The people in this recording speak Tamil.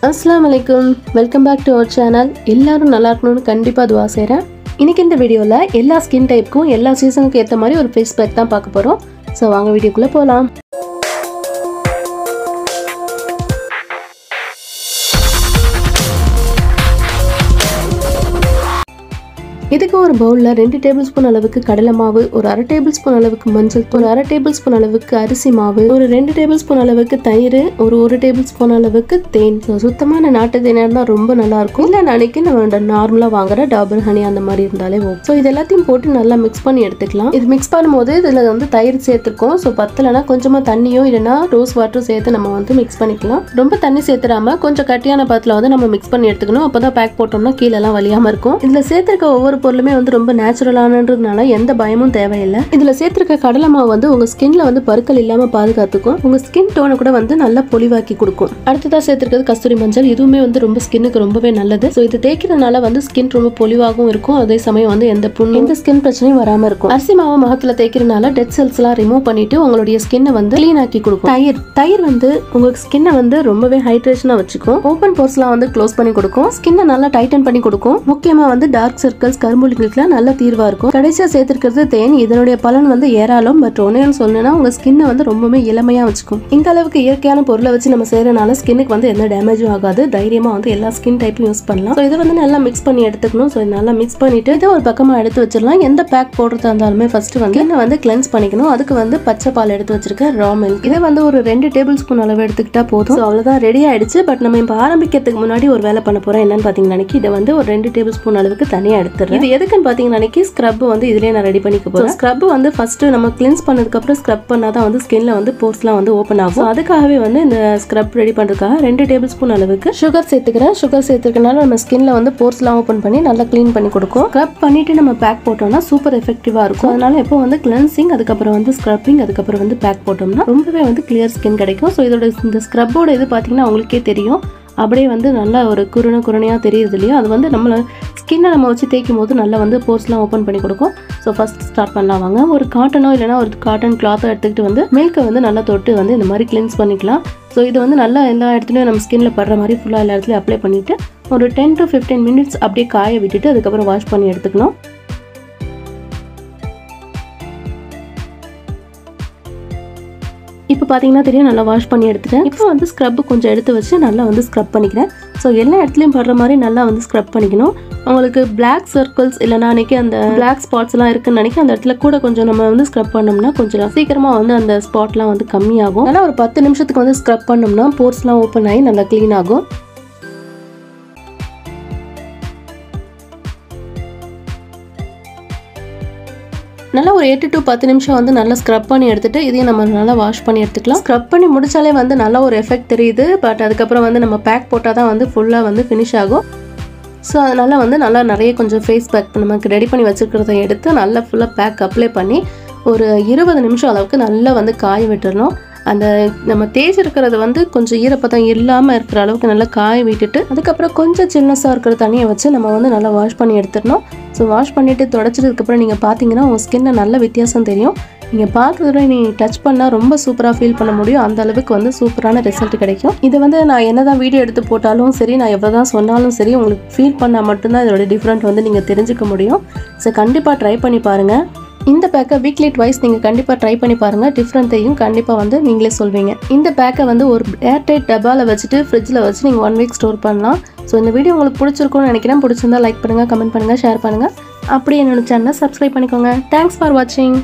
Assalamualaikum. Welcome back to our channel. எல்லாரும் நல்லா இருக்கணும்னு கண்டிப்பா துஆ செய்றேன். இன்னைக்கு இந்த வீடியோல எல்லா ஸ்கின் டைப்புக்கும் எல்லா சீசனுக்கும் ஏத்த மாதிரி ஒரு ஃபேஸ் பேக் தான் பார்க்க போறோம். சோ வாங்க வீடியோக்குள்ள போலாம். இதுக்கு ஒரு பவுல்ல 2 டேபிள்ஸ்பூன் அளவுக்கு கடலை மாவு, ஒரு 1/2 டேபிள்ஸ்பூன் அளவுக்கு மஞ்சள் தூள், ஒரு 1/2 டேபிள்ஸ்பூன் அளவுக்கு அரிசி மாவு, ஒரு 2 டேபிள்ஸ்பூன் அளவுக்கு தயிர், ஒரு 1 டேபிள்ஸ்பூன் அளவுக்கு தேன். சுத்தமான நாட்டு தேனா இருந்தா ரொம்ப நல்லா இருக்கும். இல்ல நாளைக்கு நம்ம நார்மலா வாங்குற டாபர் ஹனி அந்த மாதிரி இருந்தாலே ஓகே. சோ இது எல்லாத்தையும் போட்டு நல்லா மிக்ஸ் பண்ணி எடுத்துக்கலாம். இது மிக்ஸ் பண்ணும்போது இதுல வந்து தயிர் சேர்த்துருக்கோம். சோ பத்தலனா கொஞ்சமா தண்ணியோ இல்லனா ரோஸ் வாட்டர் சேர்த்து நம்ம வந்து மிக்ஸ் பண்ணிக்கலாம். ரொம்ப தண்ணி சேர்த்துறாம கொஞ்சம் கட்டியான பாத்துல வந்து நம்ம மிக்ஸ் பண்ணி எடுத்துக்கணும். அப்பதான் பேக் போட்டோம்னா கீழ எல்லாம் வலியாம இருக்கும். இதுல சேர்த்திருக்க ஒவ்வொரு பொருளுமே வந்து ரொம்ப நேச்சுரலானன்றதுனால எந்த பயமும் தேவையில்லை. இதுல சேர்த்திருக்க கடலை மாவு வந்து உங்க ஸ்கின்ல வந்து பருக்கள் இல்லாம பாதுகாத்துக்கும். உங்க ஸ்கின் டோனை கூட வந்து நல்லா பொலிவாக்கி கொடுக்கும். அடுத்ததா சேர்த்திருக்கிறது கஸ்தூரி மஞ்சள். இதுவுமே வந்து ரொம்ப ஸ்கின்னுக்கு ரொம்பவே நல்லது. சோ இது தேய்க்கிறதுனால வந்து ஸ்கின் ரொம்ப பொலிவாகவும் இருக்கும். அதே சமயம் வந்து எந்த ஸ்கின் பிரச்சனையும் வராம இருக்கும். அரிசி மாவு முகத்துல தேய்க்கிறதுனால டெட் செல்ஸ் எல்லாம் ரிமூவ் பண்ணிட்டு உங்களுடைய ஸ்கின்னை வந்து கிளீன் ஆக்கி கொடுக்கும். தயிர் வந்து உங்க ஸ்கின்னை வந்து ரொம்பவே ஹைட்ரேஷனா வச்சுக்கும். ஓபன் போர்ஸ் எல்லாம் வந்து க்ளோஸ் பண்ணி கொடுக்கும். ஸ்கின்னை நல்லா டைட்டன் பண்ணி கொடுக்கும். முக்கியமா வந்து டார்க் சர்க்கிள்ஸ் கரும்புள்ளிகளுக்கு நல்ல தீர்வா இருக்கும். கடைசியா சேர்த்திருக்கிறது தேன். இதனுடைய பலன் வந்து ஏராளம். பட் ஒன்னேன்னு சொன்னா உங்க ஸ்கின்னை வந்து ரொம்பவே இளமையா வச்சுக்கும். இந்த அளவுக்கு இயற்கையான பொருளை வச்சு நம்ம செய்யறதுனால ஸ்கின்னுக்கு வந்து எந்த டேமேஜும் ஆகாது. தைரியமா வந்து எல்லா ஸ்கின் டைப்பும் யூஸ் பண்ணலாம். ஸோ இதை வந்து நல்லா மிக்ஸ் பண்ணி எடுத்துக்கணும். ஸோ நல்லா மிக்ஸ் பண்ணிட்டு இதை ஒரு பக்கமா எடுத்து வச்சிடலாம். எந்த பேக் போடுறதா இருந்தாலுமே ஃபர்ஸ்ட் வந்து ஸ்கின்னை வந்து கிளென்ஸ் பண்ணிக்கணும். அதுக்கு வந்து பச்சை பால் எடுத்து வச்சிருக்க ரா மில்க். இதை வந்து ஒரு 2 டேபிள் ஸ்பூன் அளவு எடுத்துக்கிட்டா போதும். அவ்வளவுதான், ரெடி ஆயிடுச்சு. பட் நம்ம இப்ப ஆரம்பிக்கிறதுக்கு முன்னாடி ஒரு வேலை பண்ண போறோம். என்னன்னு பாத்தீங்கன்னா இதை வந்து ஒரு 2 டேபிள் ஸ்பூன் அளவுக்கு தனியா எடுத்துறேன். இது எதுக்குன்னு பாத்தீங்கன்னா ஸ்க்ரப் வந்து இதுலயே நான் ரெடி பண்ணிக்க போறேன். ஸ்க்ரப் வந்து ஃபர்ஸ்ட் நம்ம கிளென்ஸ் பண்ணதுக்கு அப்புறம் ஸ்க்ரப் பண்ணாதான் வந்து ஸ்கின்ல வந்து போர்ஸ்லாம் வந்து ஓபன் ஆகும். அதுக்காகவே வந்து இந்த ஸ்க்ரப் ரெடி பண்றதுக்காக 2 டேபிள் ஸ்பூன் அளவுக்கு சுகர் சேர்த்துக்கிறேன். சுகர் சேர்த்துக்கனால நம்ம ஸ்கின்ல வந்து போர்ஸ்லாம் ஓபன் பண்ணி நல்லா கிளீன் பண்ணி கொடுக்கும். ஸ்க்ரப் பண்ணிட்டு நம்ம பேக் போட்டோம்னா சூப்பர் எஃபெக்டிவா இருக்கும். அதனால எப்போ வந்து கிளென்சிங், அதுக்கப்புறம் வந்து ஸ்க்ரப்பிங், அதுக்கப்புறம் வந்து பேக் போட்டோம்னா ரொம்பவே வந்து கிளியர் ஸ்கின் கிடைக்கும். ஸோ இதோட இந்த ஸ்க்ரப்போட இது பாத்தீங்கன்னா உங்களுக்கே தெரியும், அப்படியே வந்து நல்லா ஒரு குருணையாக தெரியுது இல்லையா? அது வந்து நம்மள ஸ்கின்னை நம்ம வச்சு தேய்க்கும் போது நல்லா வந்து போர்ஸ்லாம் ஓப்பன் பண்ணி கொடுக்கும். ஸோ ஃபர்ஸ்ட் ஸ்டார்ட் பண்ணலாம் வாங்க. ஒரு காட்டனோ இல்லைனா ஒரு காட்டன் கிளாத்தை எடுத்துக்கிட்டு வந்து மில்கை வந்து நல்லா தொட்டு வந்து இந்த மாதிரி கிளென்ஸ் பண்ணிக்கலாம். ஸோ இது வந்து நல்லா எல்லா இடத்துலையும் நம்ம ஸ்கின்ல படுற மாதிரி ஃபுல்லாக எல்லா இடத்துலையும் அப்ளை பண்ணிவிட்டு ஒரு 10 to 15 மினிட்ஸ் அப்படியே காய விட்டுட்டு அதுக்கப்புறம் வாஷ் பண்ணி எடுத்துக்கணும். இப்போ பார்த்தீங்கன்னா தெரியும், நல்லா வாஷ் பண்ணி எடுத்துட்டேன். இப்போ வந்து ஸ்க்ரப் கொஞ்சம் எடுத்து வச்சு நல்லா வந்து ஸ்க்ரப் பண்ணிக்கிறேன். ஸோ எல்லா இடத்துலையும் படுற மாதிரி நல்லா வந்து ஸ்க்ரப் பண்ணிக்கணும். உங்களுக்கு பிளாக் சர்க்கிள்ஸ் இல்லைனா அன்றைக்கி அந்த பிளாக் ஸ்பாட்ஸ் எல்லாம் இருக்குன்னு நினைக்க அந்த இடத்துல கூட கொஞ்சம் நம்ம வந்து ஸ்க்ரப் பண்ணோம்னா கொஞ்சம் சீக்கிரமாக வந்து அந்த ஸ்பாட்லாம் வந்து கம்மியாகும். நல்லா ஒரு 10 நிமிஷத்துக்கு வந்து ஸ்க்ரப் பண்ணோம்னா போர்ஸ்லாம் ஓப்பன் ஆகி நல்லா க்ளீன் ஆகும். நல்லா ஒரு 8 to 10 நிமிஷம் வந்து நல்லா ஸ்க்ரப் பண்ணி எடுத்துட்டு இதையும் நம்ம நல்லா வாஷ் பண்ணி எடுத்துக்கலாம். ஸ்க்ரப் பண்ணி முடிச்சாலே வந்து நல்லா ஒரு எஃபெக்ட் தெரியுது. பட் அதுக்கப்புறம் வந்து நம்ம பேக் போட்டால் தான் வந்து ஃபுல்லாக வந்து ஃபினிஷ் ஆகும். ஸோ அதனால் வந்து நல்லா நிறைய கொஞ்சம் ஃபேஸ் பேக் நமக்கு ரெடி பண்ணி வச்சுருக்கிறத எடுத்து நல்லா ஃபுல்லாக பேக் அப்ளை பண்ணி ஒரு 20 நிமிஷம் அளவுக்கு நல்லா வந்து காய விட்டுறணும். அந்த நம்ம தேய்ச்சிருக்கிறது வந்து கொஞ்சம் ஈரப்பதம் இல்லாமல் இருக்கிற அளவுக்கு நல்லா காய விட்டுட்டு அதுக்கப்புறம் கொஞ்சம் சில்னஸாக இருக்கிற தண்ணியை வச்சு நம்ம வந்து நல்லா வாஷ் பண்ணி எடுத்துடணும். ஸோ வாஷ் பண்ணிவிட்டு தொடச்சதுக்கப்புறம் நீங்கள் பார்த்தீங்கன்னா உங்கள் ஸ்கின்ல நல்ல வித்தியாசம் தெரியும். நீங்கள் பார்க்குறத நீங்கள் டச் பண்ணால் ரொம்ப சூப்பராக ஃபீல் பண்ண முடியும். அந்த அளவுக்கு வந்து சூப்பரான ரிசல்ட் கிடைக்கும். இது வந்து நான் என்னதான் வீடியோ எடுத்து போட்டாலும் சரி, நான் எவ்வளோ தான் சொன்னாலும் சரி, உங்களுக்கு ஃபீல் பண்ணால் மட்டும்தான் இதோட டிஃப்ரெண்ட் வந்து நீங்கள் தெரிஞ்சுக்க முடியும். ஸோ கண்டிப்பாக ட்ரை பண்ணி பாருங்கள். இந்த பேக்கை வீக்லி ட்வைஸ் நீங்கள் கண்டிப்பாக ட்ரை பண்ணி பாருங்கள். டிஃப்ரெண்ட்டையும் கண்டிப்பாக வந்து நீங்களே சொல்வீங்க. இந்த பேக்கை வந்து ஒரு ஏர்டைட் டப்பாவில் வச்சுட்டு ஃப்ரிட்ஜில் வச்சு நீங்கள் 1 வீக் ஸ்டோர் பண்ணலாம். ஸோ இந்த வீடியோ உங்களுக்கு பிடிச்சிருக்கும்னு நினைக்கிறேன். பிடிச்சிருந்தா லைக் பண்ணுங்கள், கமெண்ட் பண்ணுங்கள், ஷேர் பண்ணுங்கள். அப்படியே என்னோட சேனலை சப்ஸ்கிரைப் பண்ணிக்கோங்க. தேங்க்ஸ் ஃபார் வாட்சிங்.